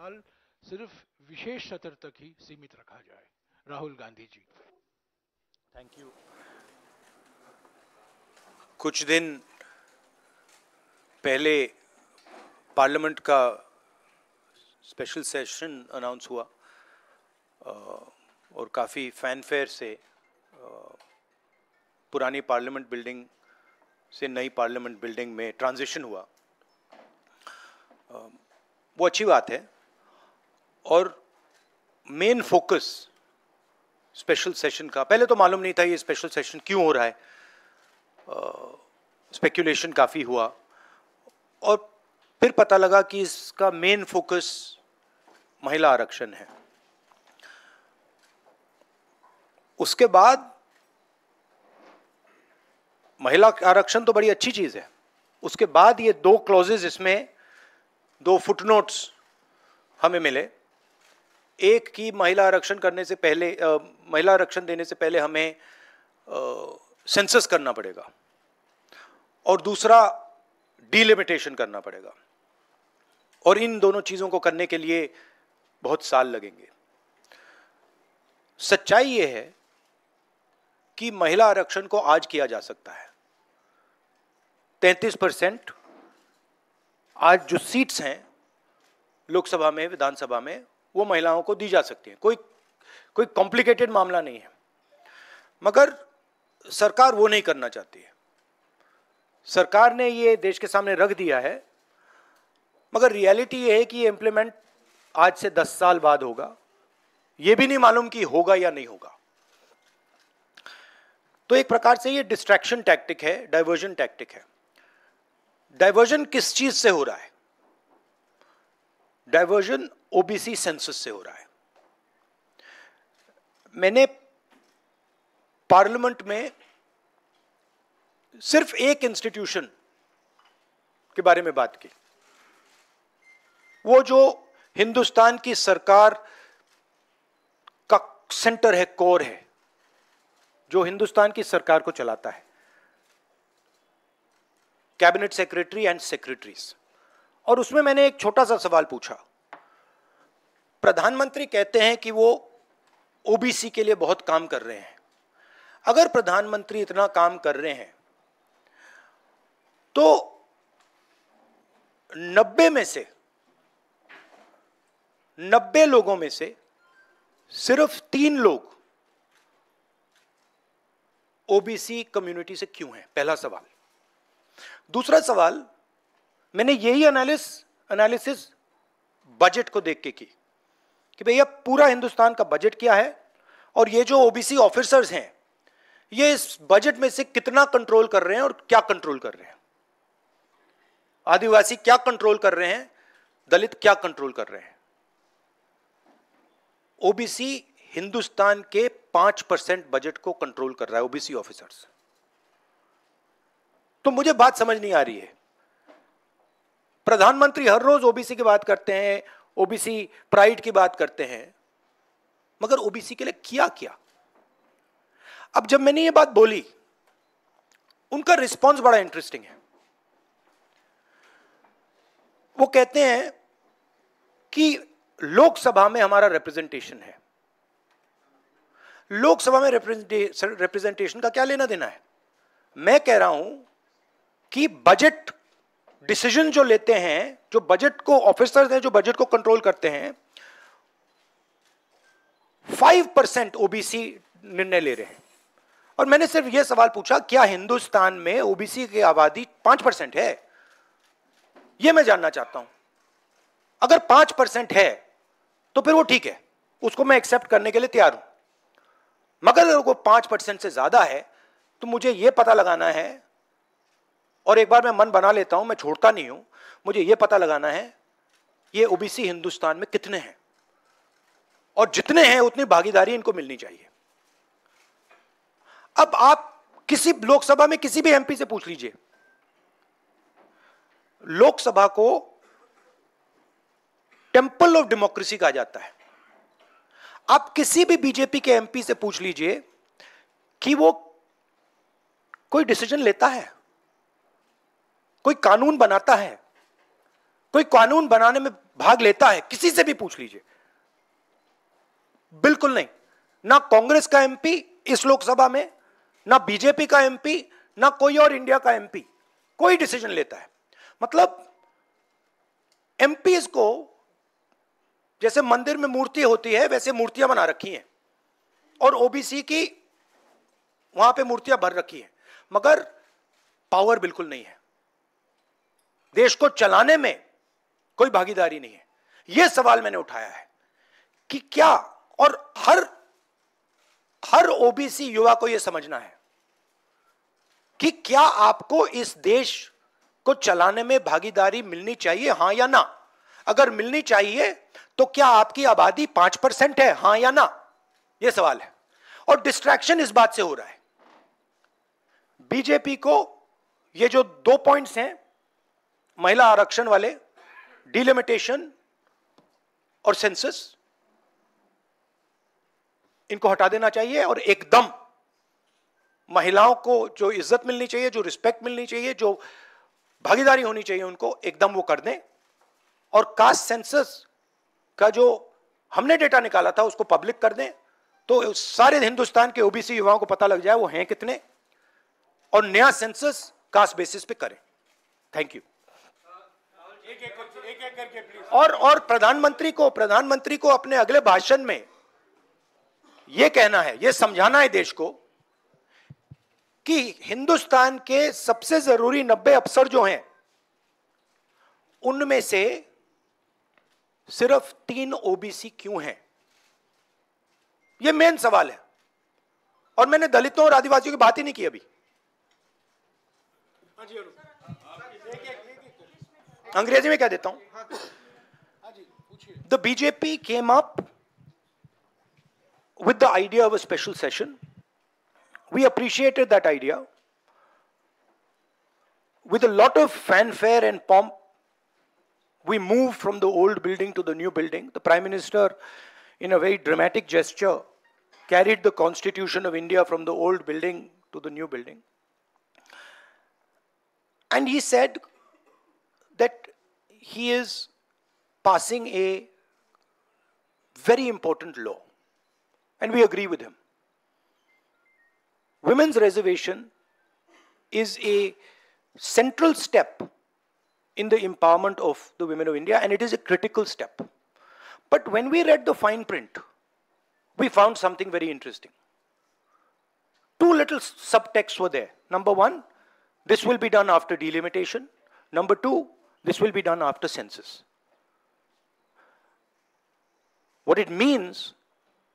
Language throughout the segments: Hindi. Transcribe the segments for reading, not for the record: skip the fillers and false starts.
सवाल सिर्फ विशेष सत्र तक ही सीमित रखा जाए। राहुल गांधी जी। Thank you. कुछ दिन पहले पार्लियामेंट का स्पेशल सेशन अनाउंस हुआ और काफ़ी फैनफेयर से पुरानी पार्लियामेंट बिल्डिंग से नई पार्लियामेंट बिल्डिंग में ट्रांजिशन हुआ। वो अच्छी बात है और मेन फोकस स्पेशल सेशन का, पहले तो मालूम नहीं था ये स्पेशल सेशन क्यों हो रहा है, स्पेक्यूलेशन काफ़ी हुआ और फिर पता लगा कि इसका मेन फोकस महिला आरक्षण है। उसके बाद महिला आरक्षण तो बड़ी अच्छी चीज है, उसके बाद ये दो क्लॉजेस, इसमें दो फुटनोट्स हमें मिले। एक की महिला आरक्षण करने से पहले, महिला आरक्षण देने से पहले हमें सेंसस करना पड़ेगा और दूसरा डिलिमिटेशन करना पड़ेगा और इन दोनों चीजों को करने के लिए बहुत साल लगेंगे। सच्चाई यह है कि महिला आरक्षण को आज किया जा सकता है। 33% आज जो सीट्स हैं लोकसभा में, विधानसभा में, वो महिलाओं को दी जा सकती हैं। कोई कॉम्प्लिकेटेड मामला नहीं है, मगर सरकार वो नहीं करना चाहती है। सरकार ने ये देश के सामने रख दिया है, मगर रियलिटी ये है कि ये इंप्लीमेंट आज से 10 साल बाद होगा। ये भी नहीं मालूम कि होगा या नहीं होगा। तो एक प्रकार से ये डिस्ट्रैक्शन टैक्टिक है, डाइवर्जन टैक्टिक है। डाइवर्जन किस चीज से हो रहा है? डाइवर्जन ओबीसी सेंसस से हो रहा है। मैंने पार्लियामेंट में सिर्फ एक इंस्टीट्यूशन के बारे में बात की, वो जो हिंदुस्तान की सरकार का सेंटर है, कोर है, जो हिंदुस्तान की सरकार को चलाता है, कैबिनेट सेक्रेटरी एंड सेक्रेटरीज। और उसमें मैंने एक छोटा सा सवाल पूछा। प्रधानमंत्री कहते हैं कि वो ओबीसी के लिए बहुत काम कर रहे हैं। अगर प्रधानमंत्री इतना काम कर रहे हैं तो 90 लोगों में से सिर्फ 3 लोग ओबीसी कम्युनिटी से क्यों हैं? पहला सवाल। दूसरा सवाल, मैंने यही एनालिसिस बजट को देख के की कि भैया पूरा हिंदुस्तान का बजट क्या है और ये जो ओबीसी ऑफिसर्स हैं ये इस बजट में से कितना कंट्रोल कर रहे हैं और क्या कंट्रोल कर रहे हैं। आदिवासी क्या कंट्रोल कर रहे हैं, दलित क्या कंट्रोल कर रहे हैं। ओबीसी हिंदुस्तान के 5% बजट को कंट्रोल कर रहा है, ओबीसी ऑफिसर्स। तो मुझे बात समझ नहीं आ रही है। प्रधानमंत्री हर रोज ओबीसी की बात करते हैं, ओबीसी प्राइड की बात करते हैं, मगर ओबीसी के लिए किया क्या? अब जब मैंने ये बात बोली, उनका रिस्पॉन्स बड़ा इंटरेस्टिंग है। वो कहते हैं कि लोकसभा में हमारा रिप्रेजेंटेशन है। लोकसभा में रिप्रेजेंटेशन का क्या लेना देना है? मैं कह रहा हूं कि बजट डिसीजन जो लेते हैं, जो बजट को ऑफिसर्स हैं, जो बजट को कंट्रोल करते हैं, 5% ओबीसी निर्णय ले रहे हैं। और मैंने सिर्फ यह सवाल पूछा, क्या हिंदुस्तान में ओबीसी की आबादी 5% है? यह मैं जानना चाहता हूं। अगर 5% है तो फिर वो ठीक है, उसको मैं एक्सेप्ट करने के लिए तैयार हूं। मगर अगर वो 5% से ज्यादा है तो मुझे यह पता लगाना है, और एक बार मैं मन बना लेता हूं, मैं छोड़ता नहीं हूं, मुझे यह पता लगाना है ये ओबीसी हिंदुस्तान में कितने हैं, और जितने हैं उतनी भागीदारी इनको मिलनी चाहिए। अब आप किसी लोकसभा में किसी भी एमपी से पूछ लीजिए, लोकसभा को टेंपल ऑफ डेमोक्रेसी कहा जाता है। आप किसी भी बीजेपी के एमपी से पूछ लीजिए कि वो कोई डिसीजन लेता है, कोई कानून बनाता है, कोई कानून बनाने में भाग लेता है? किसी से भी पूछ लीजिए, बिल्कुल नहीं। ना कांग्रेस का एमपी इस लोकसभा में, ना बीजेपी का एमपी, ना कोई और इंडिया का एमपी कोई डिसीजन लेता है। मतलब एमपीज को जैसे मंदिर में मूर्ति होती है वैसे मूर्तियां बना रखी हैं, और ओबीसी की वहां पे मूर्तियां भर रखी हैं, मगर पावर बिल्कुल नहीं है। देश को चलाने में कोई भागीदारी नहीं है। यह सवाल मैंने उठाया है कि क्या, और हर ओबीसी युवा को यह समझना है कि क्या आपको इस देश को चलाने में भागीदारी मिलनी चाहिए, हां या ना? अगर मिलनी चाहिए तो क्या आपकी आबादी 5% है, हां या ना? यह सवाल है। और डिस्ट्रैक्शन इस बात से हो रहा है, बीजेपी को ये जो 2 पॉइंट्स हैं, महिला आरक्षण वाले, डिलिमिटेशन और सेंसस, इनको हटा देना चाहिए और एकदम महिलाओं को जो इज्जत मिलनी चाहिए, जो रिस्पेक्ट मिलनी चाहिए, जो भागीदारी होनी चाहिए, उनको एकदम वो कर दें। और कास्ट सेंसस का जो हमने डेटा निकाला था उसको पब्लिक कर दें, तो सारे हिंदुस्तान के ओबीसी युवाओं को पता लग जाए वो हैं कितने, और नया सेंसस कास्ट बेसिस पे करें। Thank you. और प्रधानमंत्री को अपने अगले भाषण में यह कहना है, यह समझाना है देश को कि हिंदुस्तान के सबसे जरूरी 90 अफसर जो हैं उनमें से सिर्फ 3 ओबीसी क्यों हैं? यह मेन सवाल है। और मैंने दलितों और आदिवासियों की बात ही नहीं की अभी। अंग्रेजी में कह देता हूं। The BJP came up with the idea of a special session. We appreciated that idea. With a lot of fanfare and pomp, we moved from the old building to the new building. The Prime Minister, in a very dramatic gesture, carried the Constitution of India from the old building to the new building. And he said that he is passing a very important law. And we agree with him. Women's reservation is a central step in the empowerment of the women of India, and it is a critical step. But when we read the fine print, we found something very interesting. 2 little subtexts were there. Number 1, this will be done after delimitation. Number 2, this will be done after census. What it means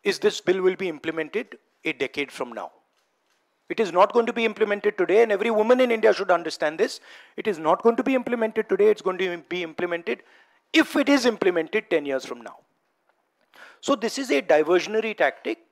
is this bill will be implemented a decade from now. It is not going to be implemented today, and every woman in India should understand this. It is not going to be implemented today, it's going to be implemented, if it is implemented, 10 years from now. So this is a diversionary tactic.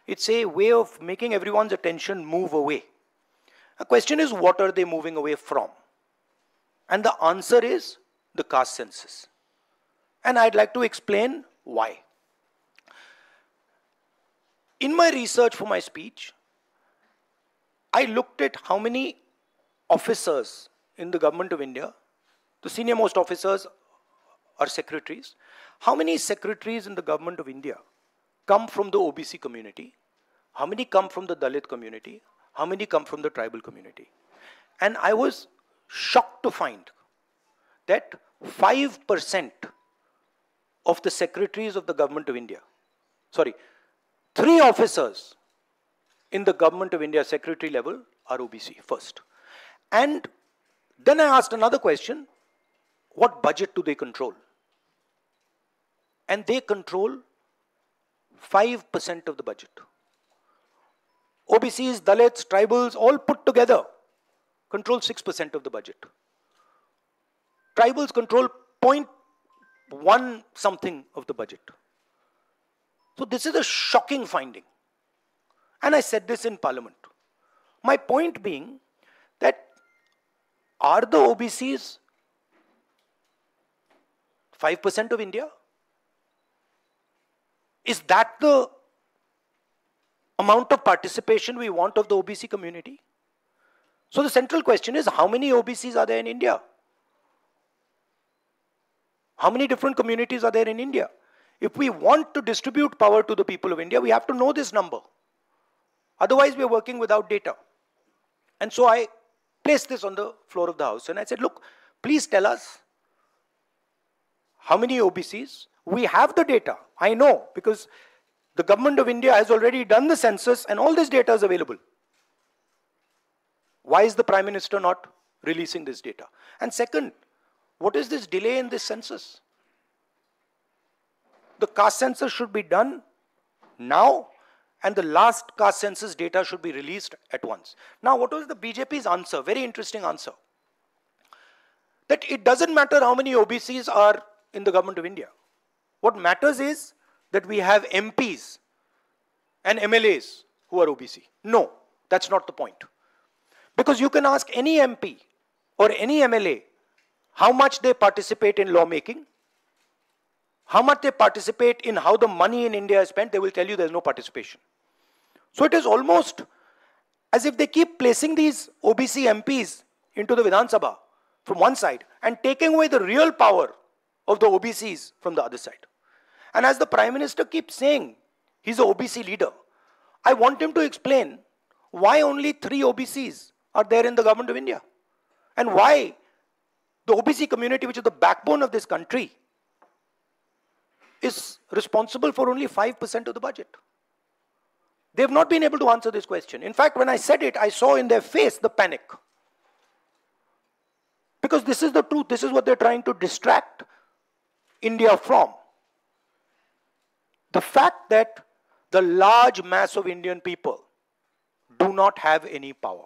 It's a way of making everyone's attention move away. The question is, what are they moving away from? And the answer is the caste census. And I'd like to explain why. In my research for my speech, I looked at how many officers in the government of India, the senior most officers are secretaries, how many secretaries in the government of India come from the OBC community, how many come from the Dalit community, how many come from the tribal community. And I was shocked to find that 5% of the secretaries of the government of India, 3 officers in the government of India secretary level are OBC first. And then I asked another question, what budget do they control? And they control 5% of the budget. OBCs, Dalits, tribals, all put together control 6% of the budget. Tribals control 0.1 something of the budget. So this is a shocking finding. And I said this in Parliament. My point being that are the OBCs 5% of India? Is that the amount of participation we want of the OBC community? So the central question is, how many OBCs are there in India? How many different communities are there in India? If we want to distribute power to the people of India, we have to know this number. Otherwise, we are working without data. And so I placed this on the floor of the House and I said, look, please tell us how many OBCs. We have the data. I know, because the government of India has already done the census and all this data is available. Why is the Prime Minister not releasing this data? And second, what is this delay in this census? The caste census should be done now, and the last caste census data should be released at once. Now, what was the BJP's answer? Very interesting answer. That it doesn't matter how many OBCs are in the government of India. What matters is that we have MPs and MLAs who are OBC. No, that's not the point. Because you can ask any MP or any MLA how much they participate in lawmaking, how much they participate in how the money in India is spent, they will tell you there's no participation. So it is almost as if they keep placing these OBC MPs into the Vidhan Sabha from one side and taking away the real power of the OBCs from the other side. And as the Prime Minister keeps saying, he's an OBC leader, I want him to explain why only 3 OBCs are there in the government of India. And why the OBC community, which is the backbone of this country, is responsible for only 5% of the budget. They have not been able to answer this question. In fact, when I said it, I saw in their face the panic. Because this is the truth. This is what they're trying to distract India from. The fact that the large mass of Indian people do not have any power.